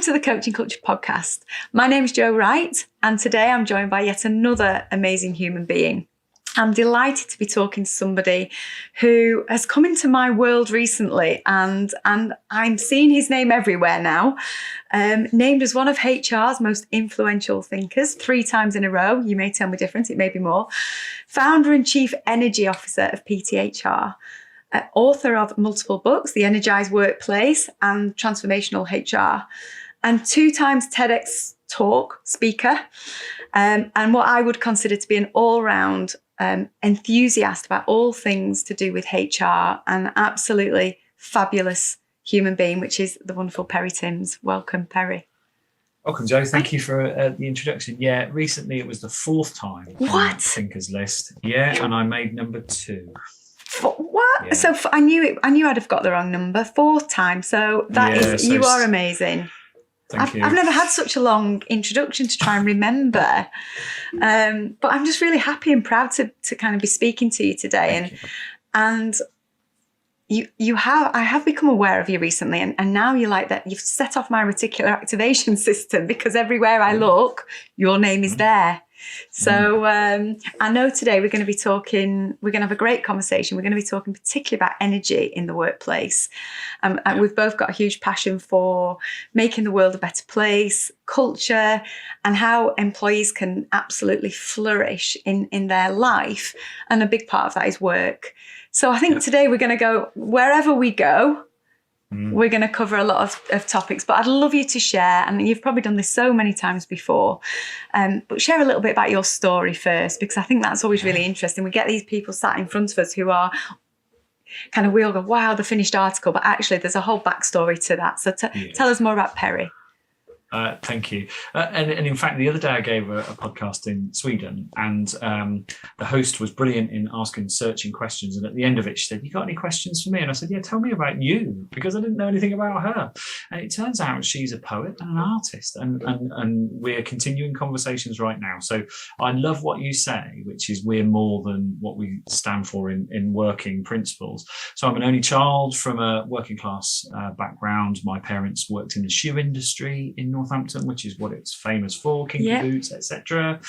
Welcome to the Coaching Culture podcast. My name is Jo Wright, and today I'm joined by yet another amazing human being. I'm delighted to be talking to somebody who has come into my world recently, and I'm seeing his name everywhere now. Named as one of HR's most influential thinkers 3 times in a row. You may tell me different, it may be more. Founder and Chief Energy Officer of PTHR. Author of multiple books, The Energized Workplace and Transformational HR, and 2 times TEDx talk speaker, and what I would consider to be an all-round enthusiast about all things to do with HR, and absolutely fabulous human being, which is the wonderful Perry Timms. Welcome, Perry. Welcome, Jo. Thank you for the introduction. Yeah, recently it was the 4th time on that Thinkers list. Yeah, and I made number 2. What? Yeah. So I knew I'd have got the wrong number. 4th time. So you are amazing. Thank you. I've never had such a long introduction to try and remember. But I'm just really happy and proud to kind of be speaking to you today. And I have become aware of you recently, and now you're like that. You've set off my reticular activation system, because everywhere I look, your name is there. So I know today we're going to have a great conversation. We're going to be talking particularly about energy in the workplace. And we've both got a huge passion for making the world a better place, culture, and how employees can absolutely flourish in their life. And a big part of that is work. So I think today we're going to go, wherever we go, we're going to cover a lot of topics, but I'd love you to share, and you've probably done this so many times before, but share a little bit about your story first, because I think that's always really interesting. We get these people sat in front of us who are kind of, we all go, wow, the finished article, but actually there's a whole backstory to that. So tell us more about Perry. Thank you. And in fact, the other day I gave a podcast in Sweden, and the host was brilliant in searching questions. And at the end of it, she said, "You got any questions for me?" And I said, "Yeah, tell me about you," because I didn't know anything about her. And it turns out she's a poet and an artist, and we're continuing conversations right now. So I love what you say, which is we're more than what we stand for in working principles. So I'm an only child from a working class background. My parents worked in the shoe industry in Northampton, which is what it's famous for, kinky boots, etc.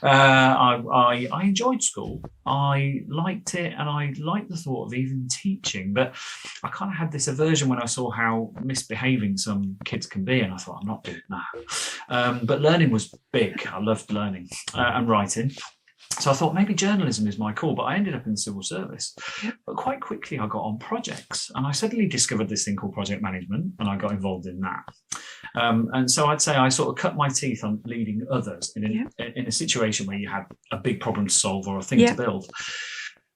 I enjoyed school. I liked it, and I liked the thought of even teaching, but I kind of had this aversion when I saw how misbehaving some kids can be, and I thought, I'm not doing that. But learning was big. I loved learning and writing. So I thought maybe journalism is my call, but I ended up in the civil service. But quite quickly I got on projects, and I suddenly discovered this thing called project management, and I got involved in that. And so I'd say I sort of cut my teeth on leading others in a situation where you had a big problem to solve or a thing to build.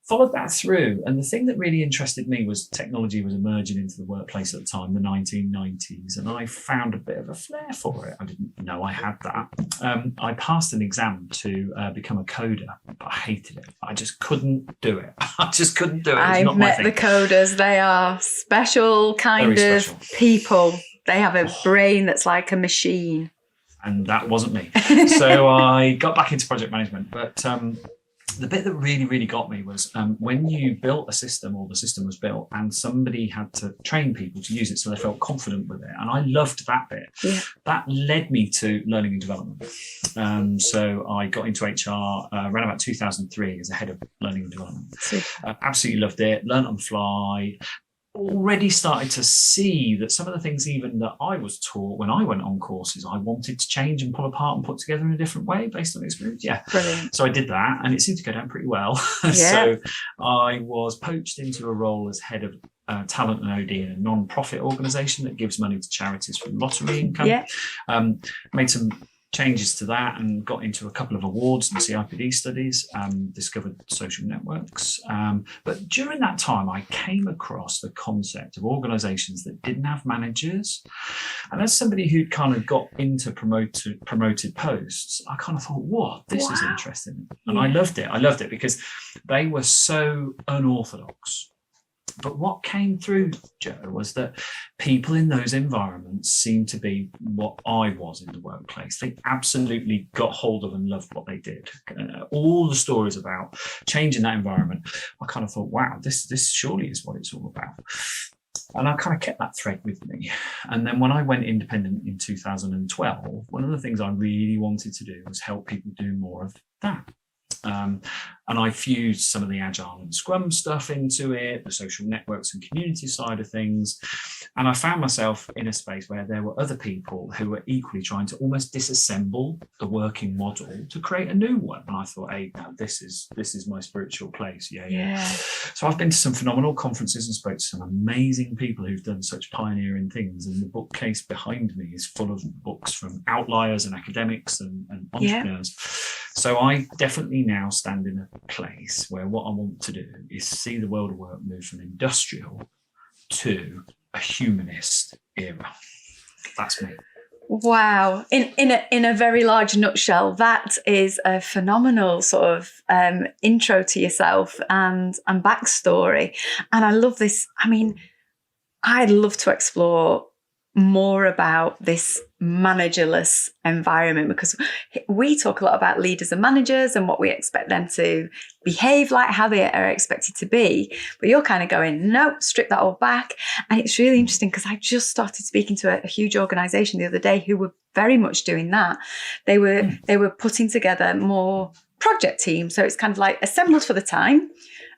Followed that through, and the thing that really interested me was technology was emerging into the workplace at the time, the 1990s, and I found a bit of a flair for it. I didn't know I had that. I passed an exam to become a coder, but I hated it. I just couldn't do it. I've met the coders. They are special kind of people. They have a brain that's like a machine. And that wasn't me. So I got back into project management, but the bit that really, really got me was when you built a system, or the system was built, and somebody had to train people to use it so they felt confident with it. And I loved that bit. Yeah. That led me to learning and development. So I got into HR around about 2003 as a head of learning and development. Absolutely loved it, learned on the fly. Already started to see that some of the things even that I was taught when I went on courses, I wanted to change and pull apart and put together in a different way based on experience. Yeah. Brilliant. So I did that, and it seemed to go down pretty well. Yeah. So I was poached into a role as head of talent and OD in a non-profit organisation that gives money to charities from lottery income. Yeah. Made some changes to that and got into a couple of awards and CIPD studies, discovered social networks. But during that time, I came across the concept of organisations that didn't have managers. And as somebody who'd kind of got into promoted posts, I kind of thought, whoa, this is interesting. And I loved it. I loved it because they were so unorthodox. But what came through, Jo, was that people in those environments seemed to be what I was in the workplace. They absolutely got hold of and loved what they did. All the stories about changing that environment, I kind of thought, wow, this surely is what it's all about. And I kind of kept that thread with me. And then when I went independent in 2012, one of the things I really wanted to do was help people do more of that. And I fused some of the Agile and Scrum stuff into it, the social networks and community side of things. And I found myself in a space where there were other people who were equally trying to almost disassemble the working model to create a new one. And I thought, hey, now this is my spiritual place. Yeah. So I've been to some phenomenal conferences and spoke to some amazing people who've done such pioneering things. And the bookcase behind me is full of books from outliers and academics and entrepreneurs. So I definitely now stand in a place where what I want to do is see the world of work move from industrial to a humanist era. That's me. Wow. In a very large nutshell, that is a phenomenal sort of intro to yourself and backstory. And I love this. I mean, I'd love to explore more about this managerless environment, because we talk a lot about leaders and managers and what we expect them to behave like, how they are expected to be. But you're kind of going, no, strip that all back. And it's really interesting because I just started speaking to a huge organization the other day who were very much doing that. They were putting together more project teams. So it's kind of like assembled for the time,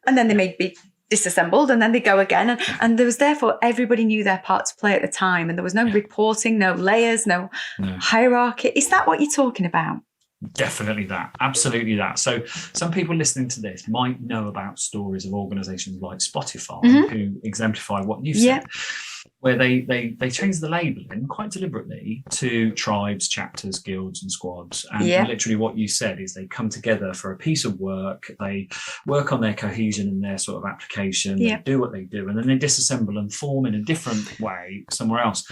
and then they may be disassembled, and then they go again. And there was therefore everybody knew their part to play at the time, and there was no reporting, no layers, no hierarchy. Is that what you're talking about? Definitely that. Absolutely that. So some people listening to this might know about stories of organizations like Spotify who exemplify what you said, where they change the labeling quite deliberately to tribes, chapters, guilds and squads. And literally what you said is they come together for a piece of work, they work on their cohesion and their sort of application, they do what they do, and then they disassemble and form in a different way somewhere else.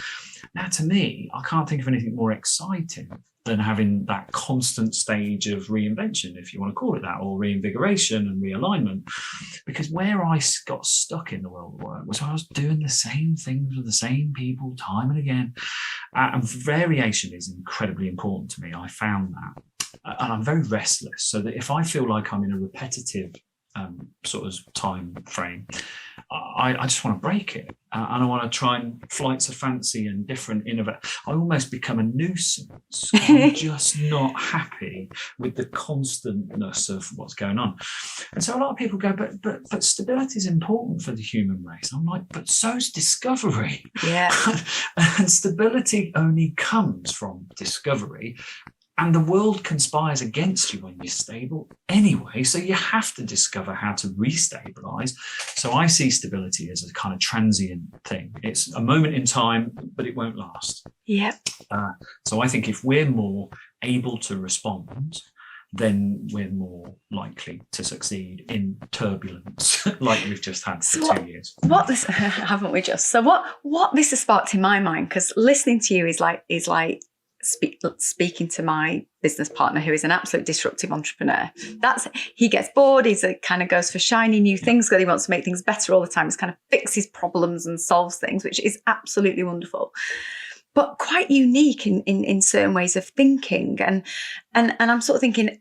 Now, to me, I can't think of anything more exciting than having that constant stage of reinvention, if you want to call it that, or reinvigoration and realignment. Because where I got stuck in the world of work was I was doing the same things with the same people time and again. And variation is incredibly important to me. I found that. And I'm very restless. So that if I feel like I'm in a repetitive sort of time frame, I just want to break it, and I want to try and flights of fancy and different innovate. I almost become a nuisance. I'm just not happy with the constantness of what's going on. And so a lot of people go, but stability is important for the human race. I'm like, but so's discovery. Yeah. And stability only comes from discovery. And the world conspires against you when you're stable anyway. So you have to discover how to restabilize. So I see stability as a kind of transient thing. It's a moment in time, but it won't last. Yeah. So I think if we're more able to respond, then we're more likely to succeed in turbulence like we've just had for 2 years. What this haven't we just? So what this has sparked in my mind, because listening to you is like speaking to my business partner, who is an absolute disruptive entrepreneur. He gets bored. He's kind of goes for shiny new things because he wants to make things better all the time. He's kind of fixes problems and solves things, which is absolutely wonderful, but quite unique in certain ways of thinking. And I'm sort of thinking,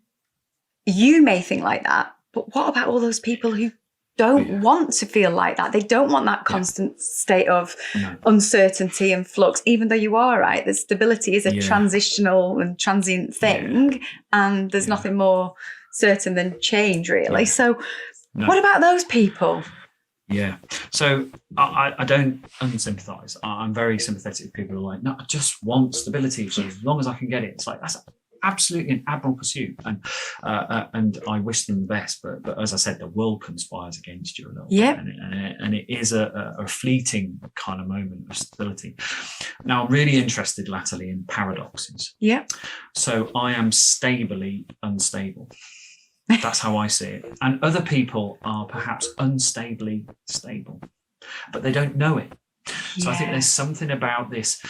you may think like that, but what about all those people who don't want to feel like that? They don't want that constant state of uncertainty and flux, even though you are right. The stability is a transitional and transient thing, and there's nothing more certain than change, really. So what about those people? Yeah. So I don't unsympathize. I'm very sympathetic. People are like, no, I just want stability for as long as I can get it. It's like, that's absolutely an admirable pursuit, and I wish them the best, but as I said, the world conspires against you a little bit, and it is a fleeting kind of moment of stability. Now, I'm really interested latterly in paradoxes. So I am stably unstable. That's how I see it. And other people are perhaps unstably stable, but they don't know it. So I think there's something about this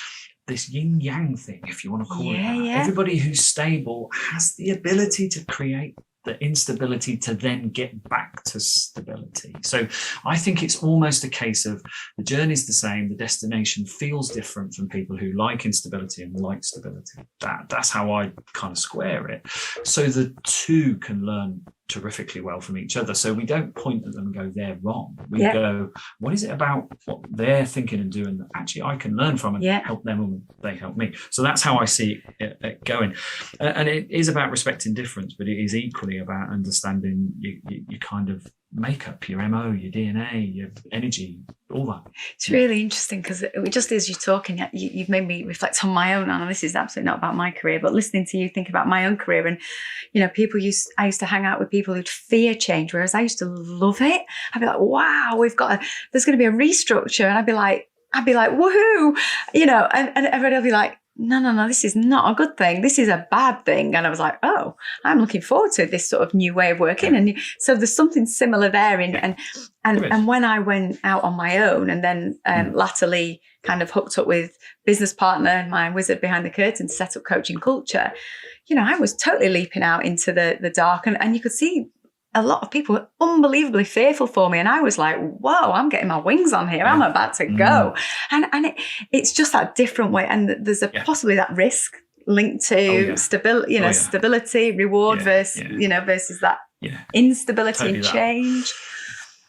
yin yang thing, if you want to call it that. Everybody who's stable has the ability to create the instability to then get back to stability. stability. So I think it's almost a case of the journey's the same, the destination feels different from people who like instability and like stability. That's how I kind of square it. So the two can learn terrifically well from each other. So we don't point at them and go, they're wrong. We go, what is it about what they're thinking and doing that actually I can learn from and help them and they help me? So that's how I see it going. And it is about respecting difference, but it is equally about understanding your kind of makeup, your MO, your DNA, your energy, all that. It's really interesting because just as you're talking, you've made me reflect on my own, and this is absolutely not about my career, but listening to you think about my own career. And, you know, I used to hang out with people who'd fear change, whereas I used to love it. I'd be like, wow, there's going to be a restructure. And I'd be like, woohoo, you know, and everybody will be like, no, this is not a good thing. This is a bad thing. And I was like, oh, I'm looking forward to this sort of new way of working. And so there's something similar there. And when I went out on my own and then latterly kind of hooked up with business partner and my wizard behind the curtain to set up Coaching Culture, you know, I was totally leaping out into the dark. And you could see a lot of people were unbelievably fearful for me. And I was like, whoa, I'm getting my wings on here. I'm about to go. And it's just that different way. And there's possibly that risk linked to stability, stability, reward versus that instability totally and change.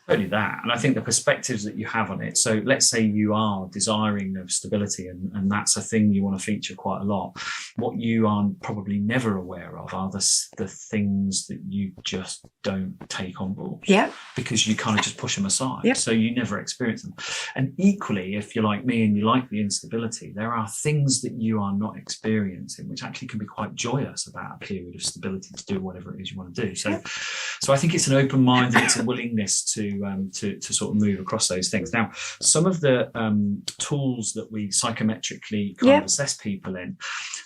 Totally that. And I think the perspectives that you have on it. So let's say you are desiring of stability and that's a thing you want to feature quite a lot. What you are probably never aware of are the things that you just don't take on board. Yeah. Because you kind of just push them aside. Yep. So you never experience them. And equally, if you're like me and you like the instability, there are things that you are not experiencing, which actually can be quite joyous about a period of stability to do whatever it is you want to do. So I think it's an open mind and it's a willingness to sort of move across those things. Now, some of the tools that we psychometrically kind of assess people in,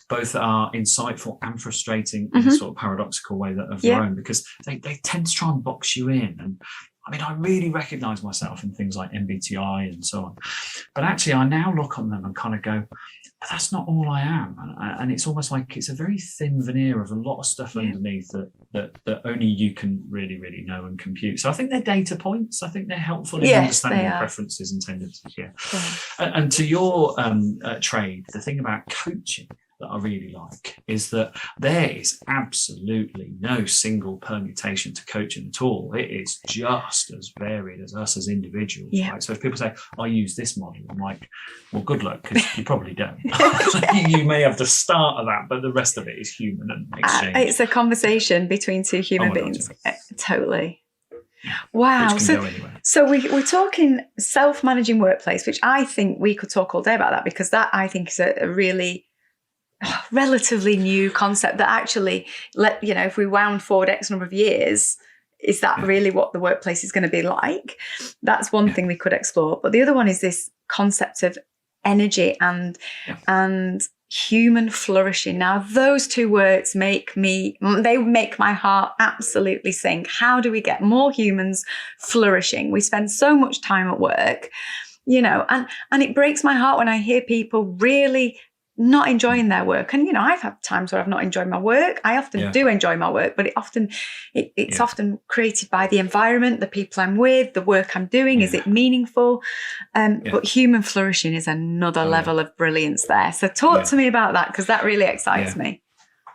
both are insightful and frustrating in a sort of paradoxical way of their own, because they tend to try and box you in. And I mean, I really recognize myself in things like MBTI and so on. But actually, I now look on them and kind of go, but that's not all I am. And it's almost like it's a very thin veneer of a lot of stuff underneath that only you can really, really know and compute. So I think they're data points. I think they're helpful in understanding your preferences and tendencies. And to your trade, the thing about coaching that I really like is that there is absolutely no single permutation to coaching at all. It is just as varied as us as individuals. Right? So if people say, I use this model, I'm like, well, good luck, because you probably don't. You may have the start of that, but the rest of it is human and exchange. It's a conversation between two human beings. God, totally. Wow. So we're talking self-managing workplace, which I think we could talk all day about that, because that I think is a really relatively new concept that actually, if we wound forward X number of years, is that really what the workplace is going to be like? That's one thing we could explore. But the other one is this concept of energy and human flourishing. Now, those two words make my heart absolutely sing. How do we get more humans flourishing? We spend so much time at work, and it breaks my heart when I hear people really not enjoying their work. And I've had times where I've not enjoyed my work. I often do enjoy my work, but it's often created by the environment, the people I'm with, the work I'm doing. Is it meaningful? But human flourishing is another level of brilliance there. So talk to me about that, because that really excites me.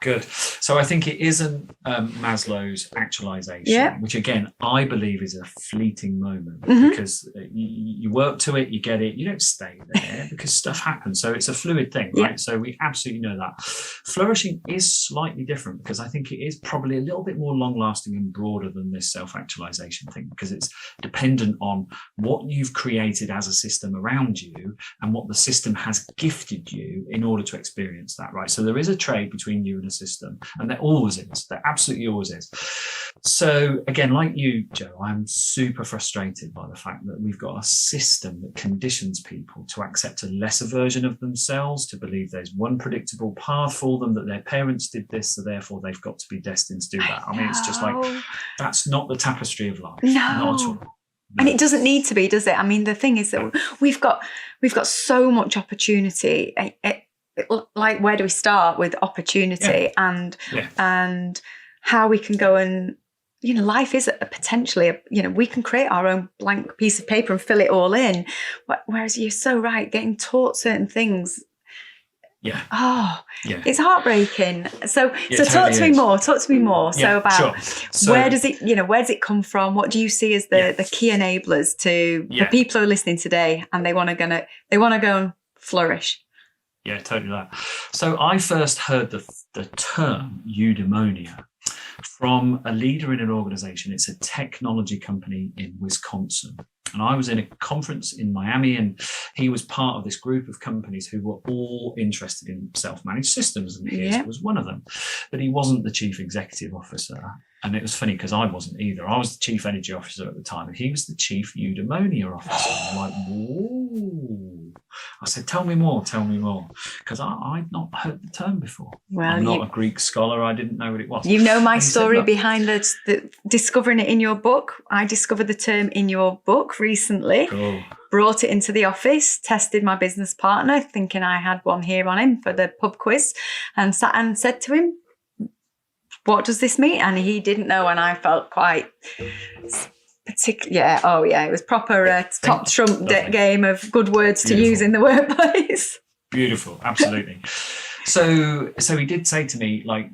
Good. So I think it isn't Maslow's actualization, which again, I believe is a fleeting moment, because you work to it, you get it, you don't stay there because stuff happens. So it's a fluid thing, right? So we absolutely know that. Flourishing is slightly different, because I think it is probably a little bit more long lasting and broader than this self-actualization thing, because it's dependent on what you've created as a system around you and what the system has gifted you in order to experience that, right? So there is a trade between you and a system, and there always is. There absolutely always is. So again, like you, Joe, I'm super frustrated by the fact that we've got a system that conditions people to accept a lesser version of themselves, to believe there's one predictable path for them, that their parents did this, so therefore they've got to be destined to do that. I mean, it's just like, that's not the tapestry of life. No. Not at all. No. And it doesn't need to be, does it? I mean, the thing is that we've got so much opportunity. Like, where do we start with opportunity and how we can go and life is potentially, we can create our own blank piece of paper and fill it all in. Whereas you're so right, getting taught certain things. Yeah. Oh, yeah. It's heartbreaking. So It talk to me is. more. Talk to me more. Yeah, so about sure. So, where does it come from? What do you see as the key enablers for people who are listening today and they want to go and flourish? Yeah, totally that. So I first heard the term eudaimonia from a leader in an organization. It's a technology company in Wisconsin. And I was in a conference in Miami, and he was part of this group of companies who were all interested in self-managed systems, and his was one of them. But he wasn't the chief executive officer. And it was funny because I wasn't either. I was the chief energy officer at the time, and he was the chief eudaimonia officer. I'm like, whoa. I said, tell me more, because I'd not heard the term before. Well, I'm not a Greek scholar. I didn't know what it was. You know my story behind the discovering it in your book. I discovered the term in your book recently. Cool. Brought it into the office, tested my business partner, thinking I had one here on him for the pub quiz, and sat and said to him, what does this mean? And he didn't know, and I felt quite particular. It was proper top trump game of good words to use in the workplace. Beautiful, absolutely. So he did say to me, like,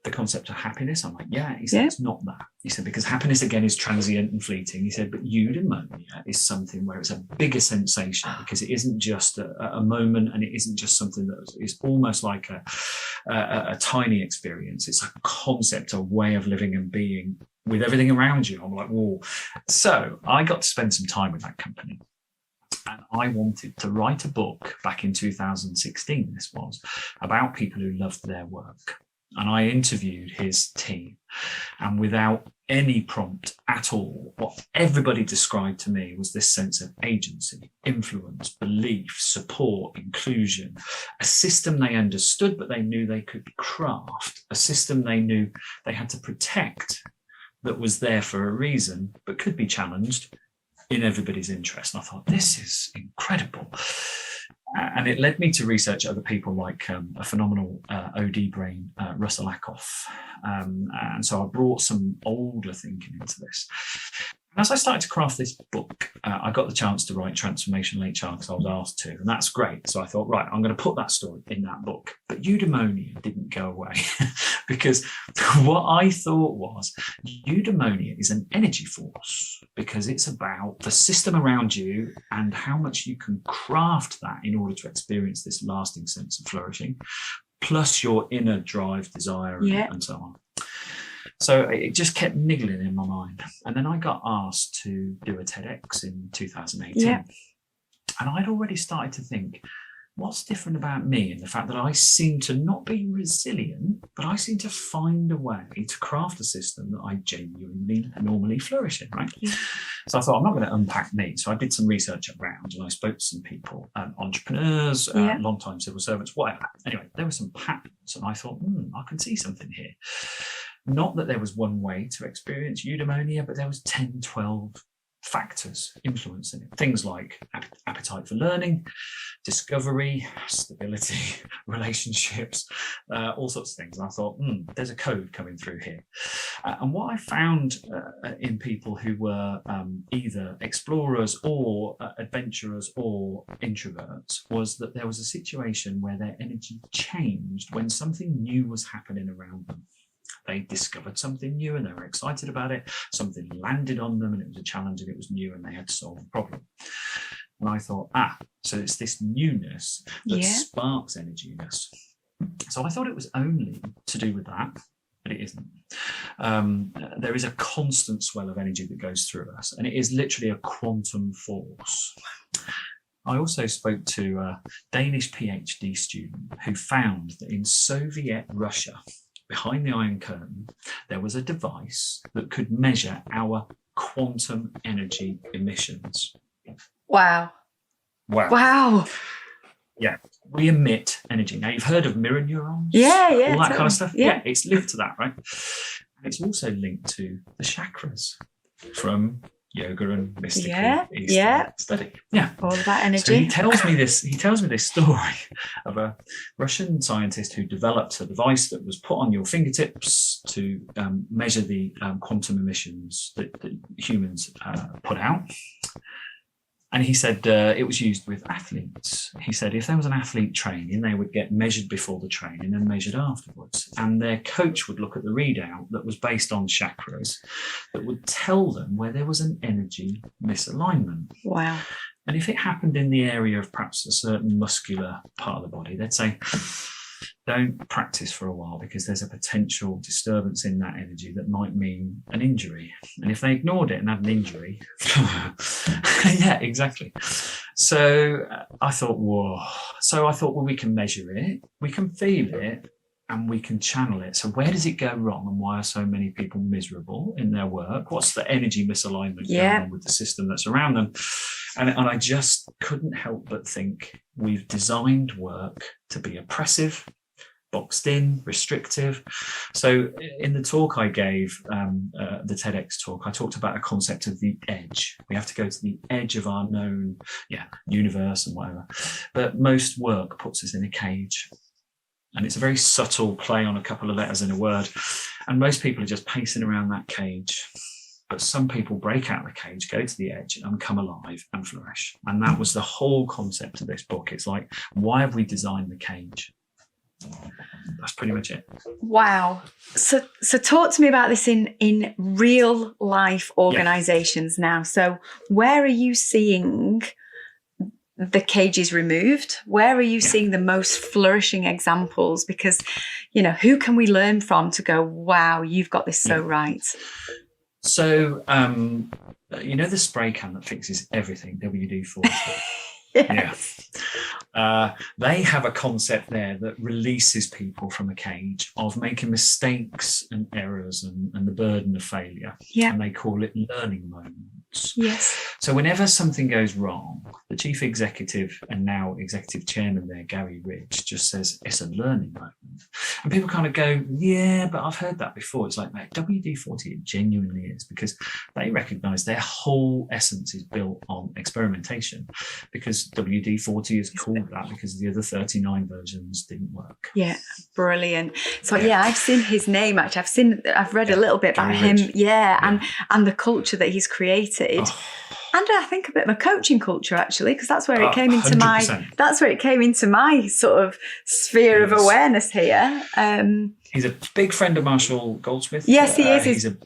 the concept of happiness. I'm like, yeah. He said, it's not that. He said, because happiness, again, is transient and fleeting. He said, but eudaimonia is something where it's a bigger sensation, because it isn't just a moment, and it isn't just something that is almost like a tiny experience. It's a concept, a way of living and being with everything around you. I'm like, whoa. So I got to spend some time with that company. And I wanted to write a book back in 2016, this was, about people who loved their work. And I interviewed his team. And without any prompt at all, what everybody described to me was this sense of agency, influence, belief, support, inclusion, a system they understood, but they knew they could craft, a system they knew they had to protect, that was there for a reason, but could be challenged in everybody's interest. And I thought, this is incredible. And it led me to research other people like a phenomenal OD brain, Russell Ackoff. And so I brought some older thinking into this. And as I started to craft this book, I got the chance to write Transformational HR because I was asked to, and that's great. So I thought, right, I'm going to put that story in that book. But eudaimonia didn't go away because what I thought was eudaimonia is an energy force, because it's about the system around you and how much you can craft that in order to experience this lasting sense of flourishing, plus your inner drive, desire, and so on. So it just kept niggling in my mind. And then I got asked to do a TEDx in 2018. Yeah. And I'd already started to think, what's different about me? And the fact that I seem to not be resilient, but I seem to find a way to craft a system that I genuinely normally flourish in, right? Yeah. So I thought, I'm not going to unpack me. So I did some research around, and I spoke to some people, entrepreneurs, long-time civil servants, whatever. Anyway, there were some patterns, and I thought, I can see something here. Not that there was one way to experience eudaimonia, but there was 10, 12 factors influencing it. Things like appetite for learning, discovery, stability, relationships, all sorts of things. And I thought, there's a code coming through here. And what I found in people who were either explorers or adventurers or introverts was that there was a situation where their energy changed when something new was happening around them. They discovered something new and they were excited about it. Something landed on them and it was a challenge and it was new and they had to solve the problem. And I thought, so it's this newness that sparks energy in us. So I thought it was only to do with that, but it isn't. There is a constant swell of energy that goes through us, and it is literally a quantum force. I also spoke to a Danish PhD student who found that in Soviet Russia, behind the Iron Curtain, there was a device that could measure our quantum energy emissions. Wow. Yeah, we emit energy. Now, you've heard of mirror neurons? All that kind of stuff? Yeah, it's linked to that, right? And it's also linked to the chakras from yoga and mystical Eastern Yeah. study. Yeah. All about energy. So he tells me this story of a Russian scientist who developed a device that was put on your fingertips to measure the quantum emissions that humans put out. And he said it was used with athletes. He said if there was an athlete training, they would get measured before the training and measured afterwards. And their coach would look at the readout that was based on chakras that would tell them where there was an energy misalignment. Wow. And if it happened in the area of perhaps a certain muscular part of the body, they'd say, don't practice for a while because there's a potential disturbance in that energy that might mean an injury. And if they ignored it and had an injury, yeah, exactly. So I thought, whoa. So I thought, well, we can measure it, we can feel it, and we can channel it. So where does it go wrong, and why are so many people miserable in their work? What's the energy misalignment going on with the system that's around them? And I just couldn't help but think we've designed work to be oppressive, boxed in, restrictive. So in the talk I gave, the TEDx talk, I talked about a concept of the edge. We have to go to the edge of our known universe and whatever. But most work puts us in a cage. And it's a very subtle play on a couple of letters in a word. And most people are just pacing around that cage. But some people break out of the cage, go to the edge and come alive and flourish. And that was the whole concept of this book. It's like, why have we designed the cage? That's pretty much it. Wow. So talk to me about this in real life organizations now. So where are you seeing the cages removed? Where are you seeing the most flourishing examples? Because, who can we learn from to go, wow, you've got this so right? So, the spray can that fixes everything, WD-40. They have a concept there that releases people from a cage of making mistakes and errors and the burden of failure. And they call it learning moments. Yes. So whenever something goes wrong, the chief executive and now executive chairman there, Gary Ridge, just says it's a learning moment. And people kind of go, yeah, but I've heard that before. It's like, mate, WD-40, it genuinely is, because they recognize their whole essence is built on experimentation, because WD-40 is called that because the other 39 versions didn't work. Yeah, brilliant. So I've seen his name actually. I've read a little bit about him. And the culture that he's created. And I think a bit of a coaching culture actually, because that's where it came into 100%. That's where it came into my sort of sphere of awareness here. He's a big friend of Marshall Goldsmith. Yes, he is. He's a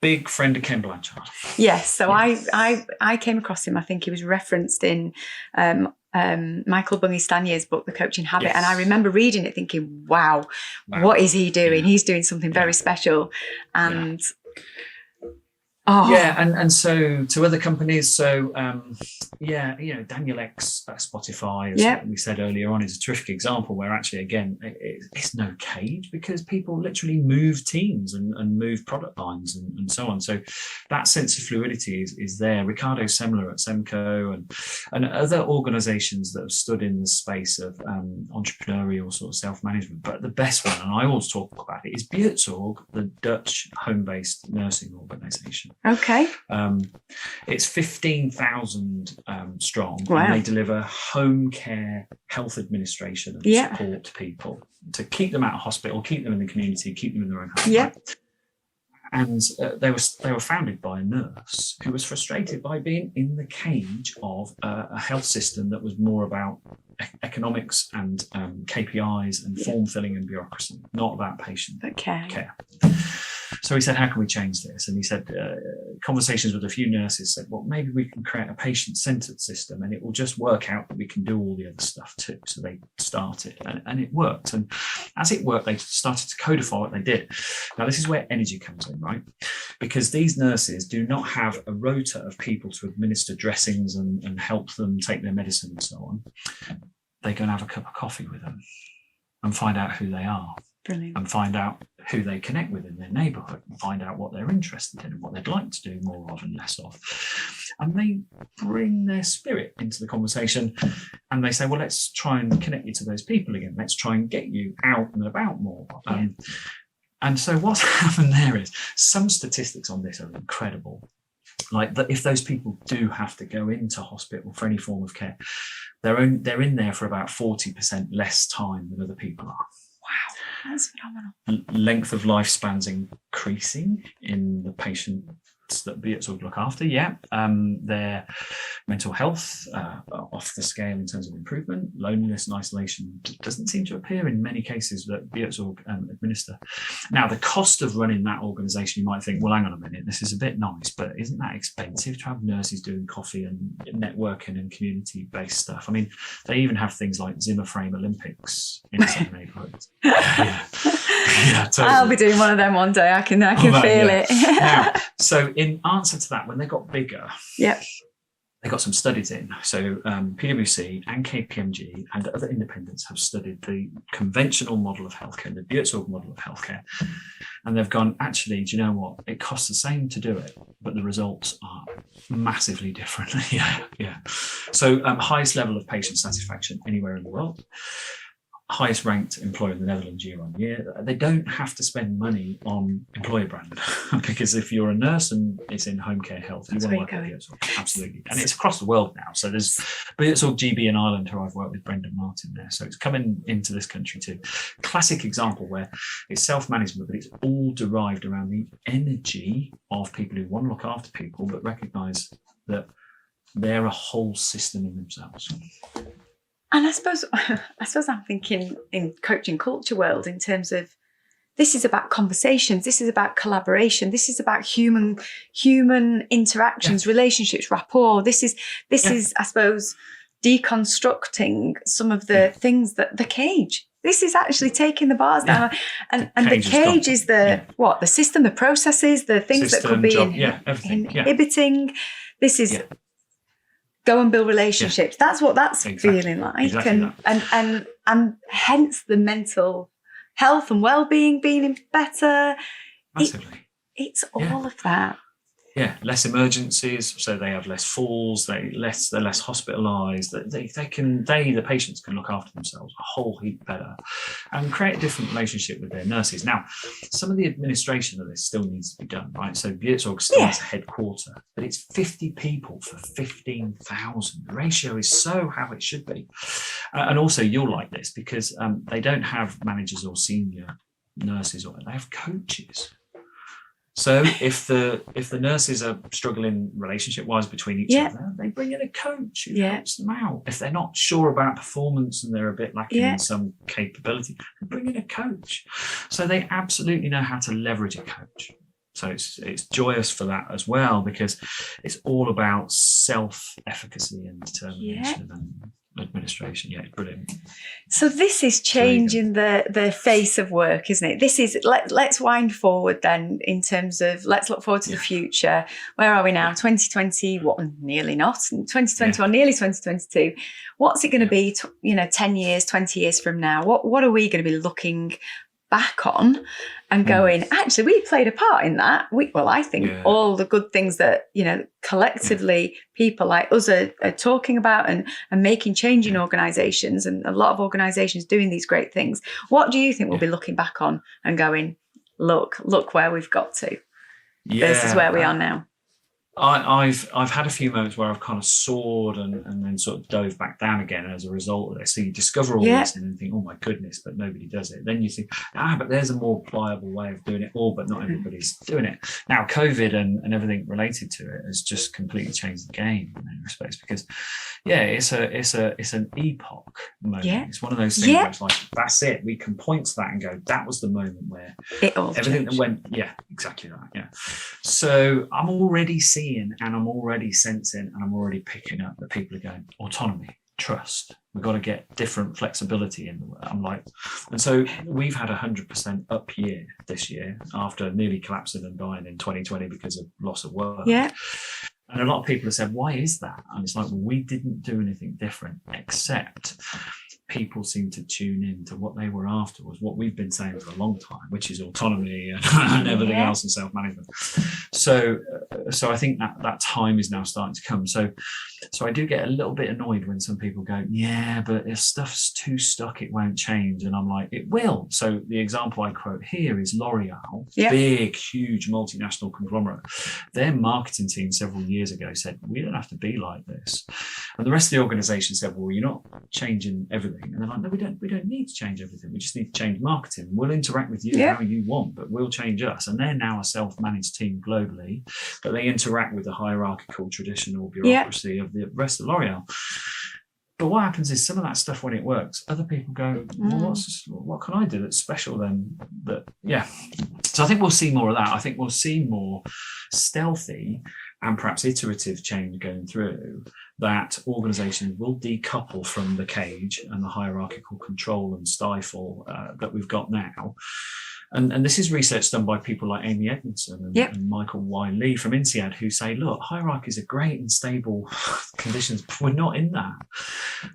big friend of Ken Blanchard. Yes, so I came across him. I think he was referenced in Michael Bungy-Stanier's book, The Coaching Habit. And I remember reading it thinking, wow, what is he doing? He's doing something very special. And and so to other companies, so Daniel X at Spotify, as we said earlier on, is a terrific example where actually again it's no cage, because people literally move teams and move product lines and so on. So that sense of fluidity is there. Ricardo Semler at Semco and other organizations that have stood in the space of entrepreneurial sort of self-management. But the best one, and I always talk about it, is Buurtzorg, the Dutch home-based nursing organization. Okay. It's 15,000 strong. Wow. And they deliver home care, health administration and support to people to keep them out of hospital, keep them in the community, keep them in their own home. Yeah. Right? And they were founded by a nurse who was frustrated by being in the cage of a health system that was more about economics and KPIs and form filling and bureaucracy, not about patient care. So he said, how can we change this? And he said, conversations with a few nurses said, well, maybe we can create a patient-centered system and it will just work out that we can do all the other stuff too. So they started and it worked. And as it worked, they started to codify what they did. Now, this is where energy comes in, right? Because these nurses do not have a rota of people to administer dressings and help them take their medicine and so on. They go and have a cup of coffee with them and find out who they are. Brilliant. And find out who they connect with in their neighbourhood and find out what they're interested in and what they'd like to do more of and less of. And they bring their spirit into the conversation and they say, well, let's try and connect you to those people again. Let's try and get you out and about more. And so what's happened there is some statistics on this are incredible. if those people do have to go into hospital for any form of care, they're in there for about 40% less time than other people are. Wow, that's phenomenal. Length of lifespan's increasing in the patients that BTHR look after. Their mental health off the scale in terms of improvement. Loneliness and isolation doesn't seem to appear in many cases that BTHR administer. Now, the cost of running that organisation, you might think, well, hang on a minute, this is a bit nice, but isn't that expensive to have nurses doing coffee and networking and community-based stuff? I mean, they even have things like Zimmer frame Olympics in some neighbourhoods. Totally. I'll be doing one of them one day. I can feel it. Now, so in answer to that, when they got bigger, they got some studies in. So PwC and KPMG and other independents have studied the conventional model of healthcare, the BTHR model of healthcare, and they've gone, actually, do you know what? It costs the same to do it, but the results are massively different. So highest level of patient satisfaction anywhere in the world. Highest ranked employer in the Netherlands year on year. They don't have to spend money on employer brand because if you're a nurse and it's in home care health, you want to work at BTHR. Absolutely. And it's across the world now. So there's BTHR GB in Ireland, who I've worked with Brendan Martin there. So it's coming into this country too. Classic example where it's self-management, but it's all derived around the energy of people who want to look after people, but recognise that they're a whole system in themselves. And I suppose I'm thinking in coaching culture world in terms of this is about conversations, this is about collaboration, this is about human interactions, relationships, rapport. This is I suppose deconstructing some of the things that the cage. This is actually taking the bars down, and the cage is the system, the processes, the things system, that could be inhibiting. This is. Go and build relationships. That's what that's feeling like, and hence the mental health and well-being being better. Massively. It's all of that. Less emergencies, so they have less falls. They're less hospitalised. The patients can look after themselves a whole heap better, and create a different relationship with their nurses. Now, some of the administration of this still needs to be done, right? So BTHR still has a headquarter, but it's 50 people for 15,000. The ratio is so how it should be, and also you'll like this because they don't have managers or senior nurses, or they have coaches. So if the nurses are struggling relationship-wise between each other, they bring in a coach who helps them out. If they're not sure about performance and they're a bit lacking in some capability, they bring in a coach. So they absolutely know how to leverage a coach. So it's joyous for that as well, because it's all about self-efficacy and determination and administration. Brilliant. So this is changing the face of work, isn't it? This is let's wind forward then in terms of let's look forward to the future. Where are we now? 2020, nearly not 2021, nearly 2022. What's it going to be 10 years, 20 years from now? What are we going to be looking back on and going, actually, we played a part in that. I think all the good things that, collectively people like us are talking about and making change in organisations, and a lot of organisations doing these great things. What do you think we'll be looking back on and going, look where we've got to versus where we are now? I've had a few moments where I've kind of soared and then sort of dove back down again as a result of this. So you discover all this and then think, oh my goodness, but nobody does it. Then you think, but there's a more pliable way of doing it all, but not everybody's doing it. Now, COVID and everything related to it has just completely changed the game in many respects, because it's an epoch moment. It's one of those things where it's like, that's it. We can point to that and go, that was the moment where everything that went, exactly that. So I'm already seeing and I'm already sensing and I'm already picking up that people are going, autonomy, trust, we've got to get different flexibility in the work. I'm like, and so we've had 100% up year this year after nearly collapsing and dying in 2020 because of loss of work. And a lot of people have said, why is that? And it's like, well, we didn't do anything different, except people seem to tune in to what they were after, was what we've been saying for a long time, which is autonomy and everything else and self-management. So I think that time is now starting to come. So I do get a little bit annoyed when some people go, yeah, but if stuff's too stuck, it won't change. And I'm like, it will. So the example I quote here is L'Oreal, big, huge multinational conglomerate. Their marketing team several years ago said, we don't have to be like this. And the rest of the organization said, well, you're not changing everything. And they're like, no, we don't need to change everything. We just need to change marketing. We'll interact with you how you want, but we'll change us. And they're now a self-managed team globally, but they interact with the hierarchical traditional bureaucracy of the rest of L'Oreal. But what happens is some of that stuff, when it works, other people go, well, what can I do that's special then? So I think we'll see more of that. I think we'll see more stealthy and perhaps iterative change going through, that organizations will decouple from the cage and the hierarchical control and stifle that we've got now. And this is research done by people like Amy Edmondson and Michael Y. Lee from INSEAD, who say, look, hierarchies are great in stable conditions, but we're not in that.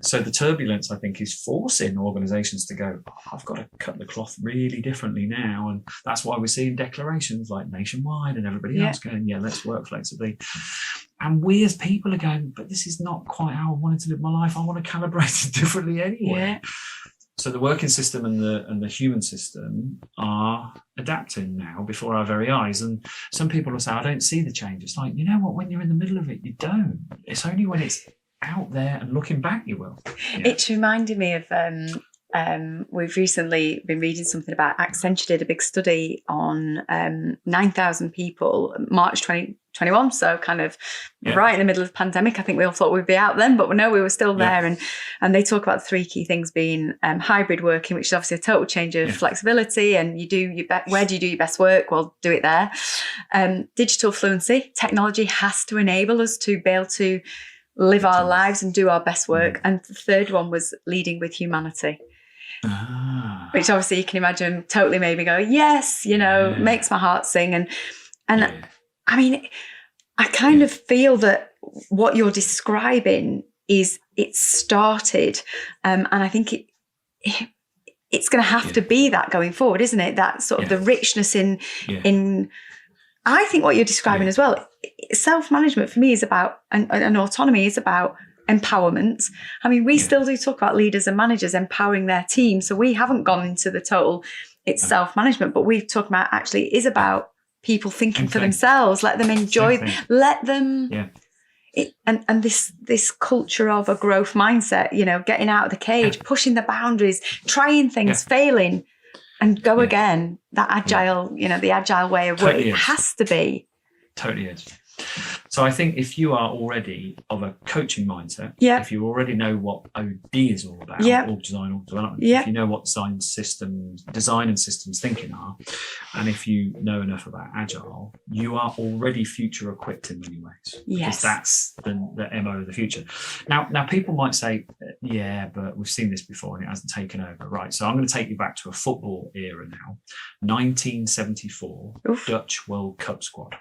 So the turbulence, I think, is forcing organizations to go, I've got to cut the cloth really differently now. And that's why we're seeing declarations like Nationwide and everybody else going, let's work flexibly. And we as people are going, but this is not quite how I wanted to live my life. I want to calibrate it differently anyway. Yeah. So the working system and the human system are adapting now before our very eyes. And some people will say, I don't see the change. It's like, you know what, when you're in the middle of it, you don't. It's only when it's out there and looking back you will. Yeah. It's reminding me of, we've recently been reading something about Accenture did a big study on 9,000 people, March 2021, so kind of right in the middle of the pandemic. I think we all thought we'd be out then, but no, we were still there. And they talk about the three key things being hybrid working, which is obviously a total change of flexibility, and where do you do your best work? Well, do it there. Digital fluency, technology has to enable us to be able to live our lives and do our best work. And the third one was leading with humanity. Which obviously you can imagine totally made me go, yes, makes my heart sing. And I mean, I kind of feel that what you're describing is it started, and I think it's going to have to be that going forward, isn't it? That sort of the richness in I think what you're describing as well, self-management for me is about, and autonomy is about empowerment. I mean, we still do talk about leaders and managers empowering their team. So we haven't gone into the total, it's self-management, but we've talked about actually it is about people thinking for themselves, let them enjoy, let them, and this culture of a growth mindset, getting out of the cage, pushing the boundaries, trying things, failing, and go again. That agile, the agile way of work, it has to be. Totally is. So I think if you are already of a coaching mindset, if you already know what OD is all about, org design, org development, if you know what design and systems thinking are, and if you know enough about agile, you are already future equipped in many ways. Because that's the MO of the future. Now people might say, but we've seen this before and it hasn't taken over. Right. So I'm going to take you back to a football era now. 1974 Dutch World Cup squad.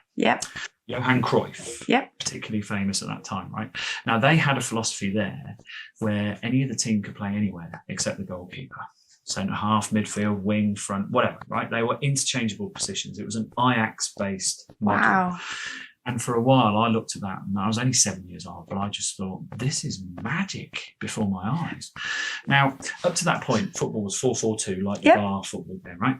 Johan Cruyff, particularly famous at that time, right? Now, they had a philosophy there where any of the team could play anywhere except the goalkeeper. Centre half, midfield, wing, front, whatever, right? They were interchangeable positions. It was an Ajax-based model. Wow. And for a while, I looked at that, and I was only 7 years old, but I just thought, this is magic before my eyes. Now, up to that point, football was 4-4-2, like the bar football game, right?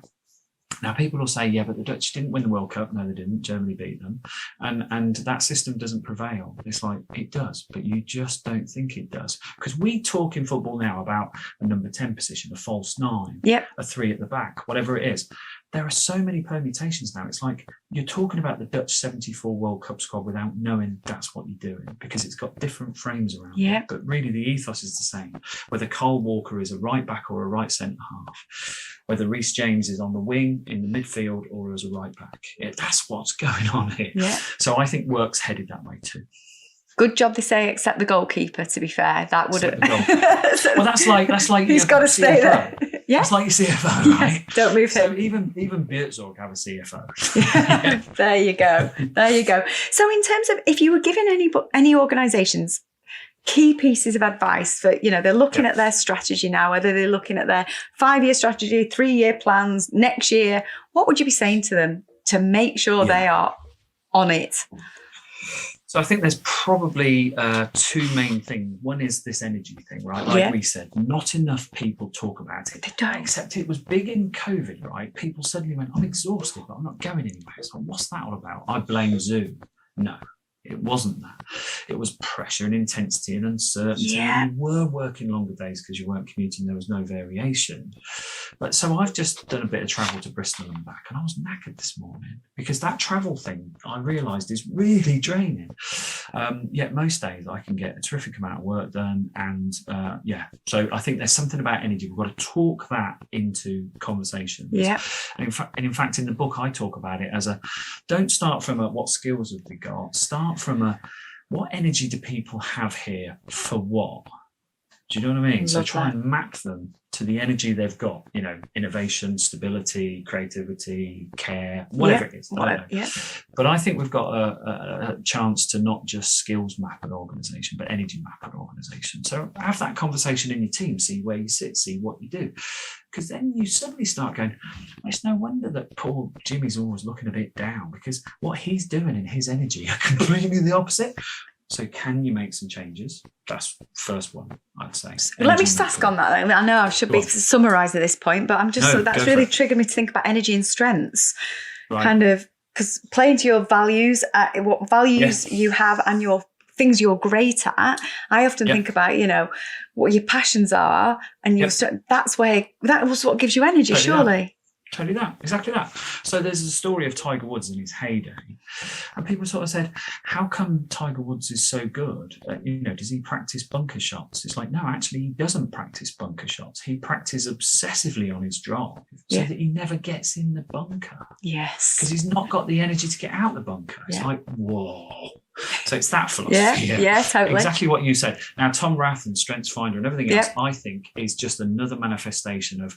Now, people will say, but the Dutch didn't win the World Cup. No, they didn't. Germany beat them. And that system doesn't prevail. It's like, it does, but you just don't think it does. Because we talk in football now about a number 10 position, a false 9, a 3 at the back, whatever it is. There are so many permutations now. It's like you're talking about the Dutch 74 World Cup squad without knowing that's what you're doing, because it's got different frames around it. But really the ethos is the same. Whether Cole Walker is a right back or a right centre half, whether Reece James is on the wing, in the midfield, or as a right back. That's what's going on here. So I think work's headed that way too. Good job, they say, except the goalkeeper, to be fair. That would have... Well, that's like he's got to stay there. It's like your CFO, right? Don't move him. So even Biertzorg have a CFO. There you go. So in terms of, if you were given any organisations key pieces of advice for, they're looking at their strategy now, whether they're looking at their 5-year strategy, 3-year plans, next year, what would you be saying to them to make sure they are on it? So I think there's probably two main things. One is this energy thing, right? Like we said, not enough people talk about it. They don't. Except it was big in COVID, right? People suddenly went, I'm exhausted, but I'm not going anywhere. It's like, what's that all about? I blame Zoom. No, it wasn't that. It was pressure and intensity and uncertainty. Yeah. You were working longer days because you weren't commuting. There was no variation. But so I've just done a bit of travel to Bristol and back, and I was knackered this morning because that travel thing I realised is really draining. Yet most days I can get a terrific amount of work done, and so I think there's something about energy. We've got to talk that into conversations. Yeah. And in fact, in the book I talk about it as don't start from what skills have we got. Start from what energy do people have here for what? Do you know what I mean? So try and map them to the energy they've got, innovation, stability, creativity, care, whatever it is. But I think we've got a chance to not just skills map an organization, but energy map an organization. So have that conversation in your team, see where you sit, see what you do. Because then you suddenly start going, it's no wonder that poor Jimmy's always looking a bit down, because what he's doing in his energy are completely the opposite. So can you make some changes? That's the first one, I'd say. Let me just ask on that. I know I should be summarising at this point, but that's really triggered me to think about energy and strengths. Right. Kind of, because playing to your values, what values you have and your things you're great at. I often think about, what your passions are, and your that was what gives you energy, surely. Totally that, exactly that. So there's a story of Tiger Woods in his heyday, and people sort of said, how come Tiger Woods is so good? Does he practice bunker shots? It's like, no, actually he doesn't practice bunker shots. He practices obsessively on his drive so that he never gets in the bunker. Yes. Because he's not got the energy to get out the bunker. It's like, whoa. So it's that philosophy. Yeah, totally. Exactly what you said. Now, Tom Rath and StrengthsFinder and everything else, I think, is just another manifestation of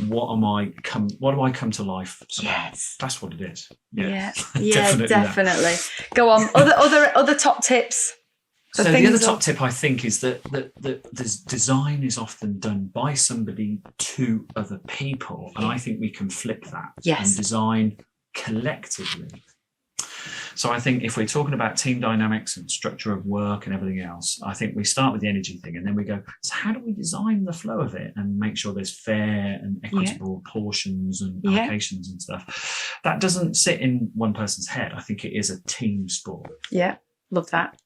what do I come to life about? Yes. That's what it is. Yeah, definitely. Go on. Other top tips. So the other top tip, I think, is that design is often done by somebody to other people. And I think we can flip that and design collectively. So I think if we're talking about team dynamics and structure of work and everything else, I think we start with the energy thing, and then we go, so how do we design the flow of it and make sure there's fair and equitable portions and allocations and stuff? That doesn't sit in one person's head. I think it is a team sport. Yeah, love that.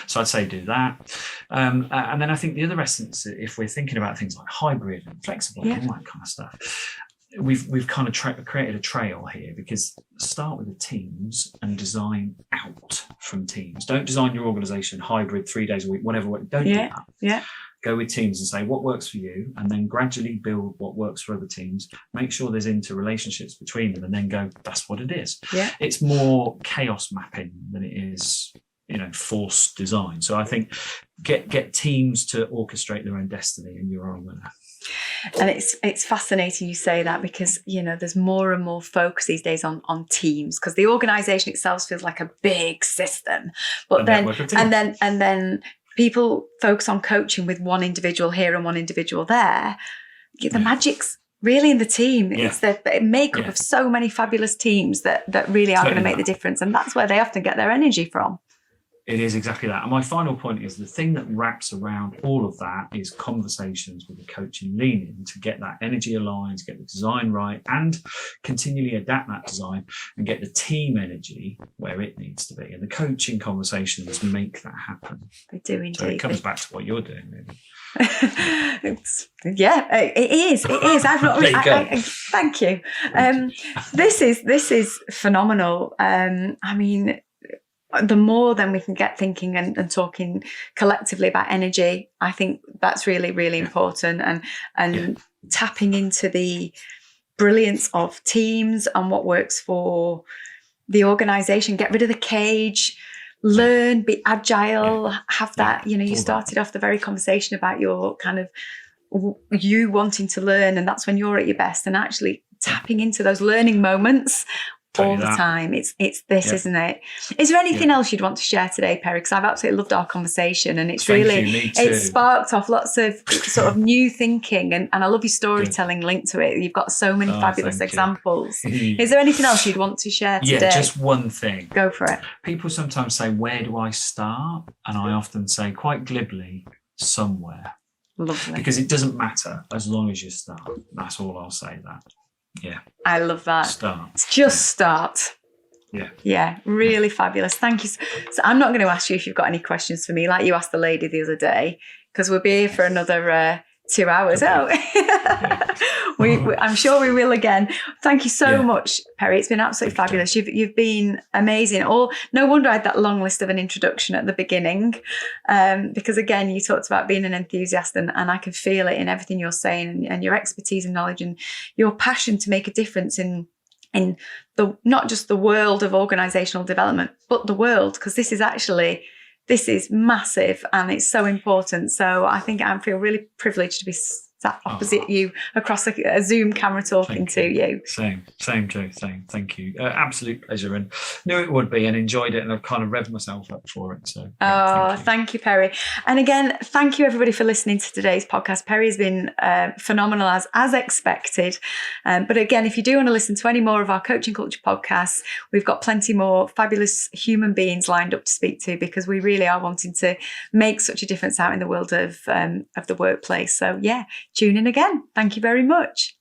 So I'd say do that. And then I think the other essence, if we're thinking about things like hybrid and flexible and all that kind of stuff, we've kind of created a trail here, because start with the teams and design out from teams. Don't design your organization hybrid 3 days a week, whatever. Don't do that. Yeah. Go with teams and say what works for you, and then gradually build what works for other teams. Make sure there's interrelationships between them, and then go, that's what it is. Yeah. It's more chaos mapping than it is, forced design. So I think get teams to orchestrate their own destiny, and you're on winner. And it's fascinating you say that, because there's more and more focus these days on teams, because the organisation itself feels like a big system. But then people focus on coaching with one individual here and one individual there. The magic's really in the team. It's the makeup of so many fabulous teams that really are going to make the difference, and that's where they often get their energy from. It is exactly that. And my final point is the thing that wraps around all of that is conversations with the coach and leaning to get that energy aligned, to get the design right, and continually adapt that design and get the team energy where it needs to be. And the coaching conversations make that happen. They do indeed. So it comes back to what you're doing, really. It is. I've not really, thank you. This is phenomenal. The more then we can get thinking and talking collectively about energy, I think that's really, really important, and tapping into the brilliance of teams and what works for the organisation. Get rid of the cage, learn, be agile, have that, you started off the very conversation about your kind of you wanting to learn, and that's when you're at your best, and actually tapping into those learning moments all the time. It's this, isn't it? Is there anything else you'd want to share today, Perry? Because I've absolutely loved our conversation, and it's it's sparked off lots of sort of new thinking, and I love your storytelling linked to it. You've got so many fabulous examples. Is there anything else you'd want to share today? Yeah, just one thing. Go for it. People sometimes say, where do I start? And I often say quite glibly, somewhere. Lovely. Because it doesn't matter as long as you start. That's all I'll say that. Yeah. I love that. Start. Just start. Yeah. Yeah, really fabulous. Thank you. So I'm not going to ask you if you've got any questions for me, like you asked the lady the other day, because we'll be here for another 2 hours. I'm sure we will again. Thank you so much, Perry. It's been absolutely fabulous. You've been amazing. No wonder I had that long list of an introduction at the beginning, because again, you talked about being an enthusiast, and I can feel it in everything you're saying, and your expertise and knowledge and your passion to make a difference in the not just the world of organisational development, but the world, because this is massive and it's so important. So I think I feel really privileged to be sat opposite you across a Zoom camera talking to you. Same, Joe, same. Thank you. Absolute pleasure, and knew it would be, and enjoyed it, and I've kind of revved myself up for it. So thank you, Perry. And again, thank you everybody for listening to today's podcast. Perry has been phenomenal as expected. But again, if you do want to listen to any more of our Coaching Culture podcasts, we've got plenty more fabulous human beings lined up to speak to, because we really are wanting to make such a difference out in the world of the workplace. So tune in again. Thank you very much.